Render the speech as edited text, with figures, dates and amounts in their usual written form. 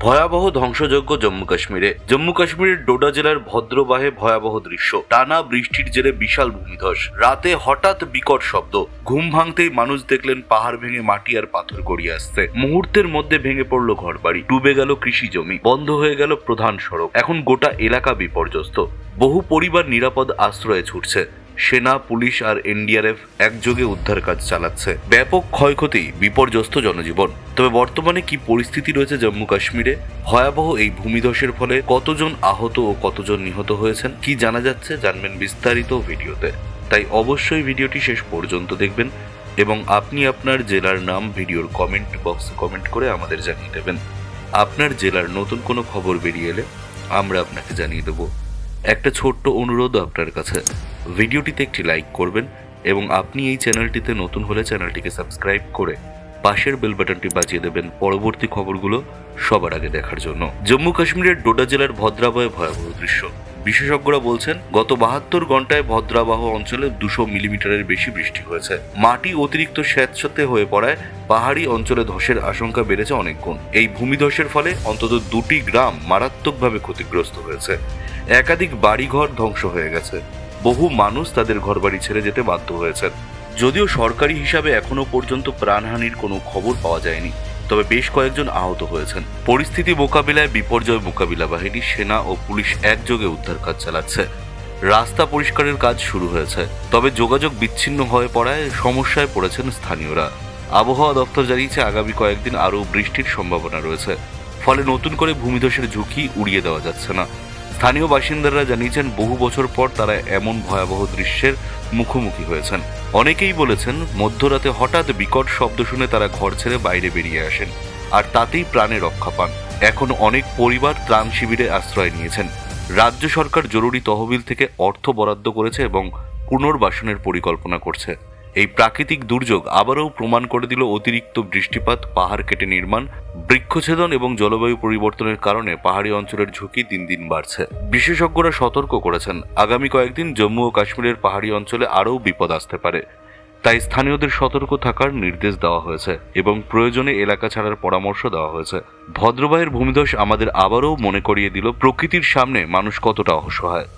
ভয়াবহ ধ্বংসযজ্ঞ জম্মু কাশ্মীরের ডোডা জেলার ভদ্রবাহে ভয়াবহ দৃশ্য। টানা বৃষ্টির জেরে বিশাল ভূমিধস। রাতে হঠাৎ বিকট শব্দ। ঘুম ভাঙতেই মানুষ দেখলেন পাহাড় ভেঙে মাটি আর পাথর গড়িয়ে আসছে। মুহূর্তের মধ্যে ভেঙে পড়লো ঘরবাড়ি, ডুবে গেল কৃষি জমি, বন্ধ হয়ে গেল প্রধান সড়ক। এখন গোটা এলাকা বিপর্যস্ত। বহু পরিবার নিরাপদ আশ্রয়ে ছুটছে। সেনা, পুলিশ আর এনডিআরএফ একযোগে উদ্ধার কাজ চালাচ্ছে। ব্যাপক ক্ষয়ক্ষতি, বিপর্যস্ত জনজীবন। তবে বর্তমানে কি পরিস্থিতি রয়েছে জম্মু কাশ্মীরে? ভয়াবহ এই ভূমিধসের ফলে কতজন আহত ও কতজন নিহত হয়েছেন, কি জানা যাচ্ছে জানবেন বিস্তারিত ভিডিওতে। তাই অবশ্যই ভিডিওটি শেষ পর্যন্ত দেখবেন এবং আপনি আপনার জেলার নাম ভিডিওর কমেন্ট বক্সে কমেন্ট করে আমাদের জানিয়ে দেবেন। আপনার জেলার নতুন কোনো খবর বেরিয়ে এলে আমরা আপনাকে জানিয়ে দেব। একটা ছোট্ট অনুরোধ আপনার কাছে, ভিডিওটিতে একটি লাইক করবেন এবং আপনি এই চ্যানেলটিতে নতুন হলে চ্যানেলটিকে সাবস্ক্রাইব করে পাশের বেল বাটনটি বাজিয়ে দেবেন পরবর্তী খবরগুলো সবার আগে দেখার জন্য। জম্মু কাশ্মীরের ডোডা জেলার ভদ্রাবহে ভয়াবহ দৃশ্য। বিশেষজ্ঞরা বলছেন গত 72 ঘন্টায় ভদ্রাবাহ অঞ্চলে 200 মিলিমিটারের বেশি বৃষ্টি হয়েছে। মাটি অতিরিক্ত স্যাঁতসেঁতে হয়ে পড়ায় পাহাড়ি অঞ্চলে ধসের আশঙ্কা বেড়েছে অনেক গুণ। এই ভূমিধসের ফলে অন্তত 2টি গ্রাম মারাত্মকভাবে ক্ষতিগ্রস্ত হয়েছে। একাধিক বাড়িঘর ধ্বংস হয়ে গেছে। বহু মানুষ তাদের ঘরবাড়ি ছেড়ে যেতে বাধ্য হয়েছেন। যদিও সরকারি হিসাবে এখনো পর্যন্ত প্রাণহানির কোনো খবর পাওয়া যায়নি, তবে বেশ কয়েকজন আহত হয়েছেন। পরিস্থিতি মোকাবিলায় বিপর্যয় মোকাবিলা বাহিনী, সেনা ও পুলিশ একযোগে উদ্ধার কাজ চালাচ্ছে। রাস্তা পরিষ্কারের কাজ শুরু হয়েছে, তবে যোগাযোগ বিচ্ছিন্ন হয়ে পড়ায় সমস্যায় পড়েছেন স্থানীয়রা। আবহাওয়া দপ্তর জানিয়েছে আগামী কয়েকদিন আরও বৃষ্টির সম্ভাবনা রয়েছে, ফলে নতুন করে ভূমিধসের ঝুঁকি উড়িয়ে দেওয়া যাচ্ছে না। স্থানীয় বাসিন্দারা জানিয়েছেন বহু বছর পর তারা এমন ভয়াবহ দৃশ্যের মুখোমুখি হয়েছেন। অনেকেই বলেছেন মধ্যরাতে হঠাৎ বিকট শব্দ শুনে তারা ঘর ছেড়ে বাইরে বেরিয়ে আসেন, আর তাতেই প্রাণে রক্ষা পান। এখন অনেক পরিবার ত্রাণ শিবিরে আশ্রয় নিয়েছেন। রাজ্য সরকার জরুরি তহবিল থেকে অর্থ বরাদ্দ করেছে এবং পুনর্বাসনের পরিকল্পনা করছে। এই প্রাকৃতিক দুর্যোগ আবারও প্রমাণ করে দিল অতিরিক্ত বৃষ্টিপাত, পাহাড় কেটে নির্মাণ, বৃক্ষছেদন এবং জলবায়ু পরিবর্তনের কারণে পাহাড়ি অঞ্চলের ঝুঁকি দিন দিন বাড়ছে। বিশেষজ্ঞরা সতর্ক করেছেন আগামী কয়েকদিন জম্মু ও কাশ্মীরের পাহাড়ি অঞ্চলে আরও বিপদ আসতে পারে। তাই স্থানীয়দের সতর্ক থাকার নির্দেশ দেওয়া হয়েছে এবং প্রয়োজনে এলাকা ছাড়ার পরামর্শ দেওয়া হয়েছে। ভদ্রবাহের ভূমিধস আমাদের আবারও মনে করিয়ে দিল প্রকৃতির সামনে মানুষ কতটা অসহায়।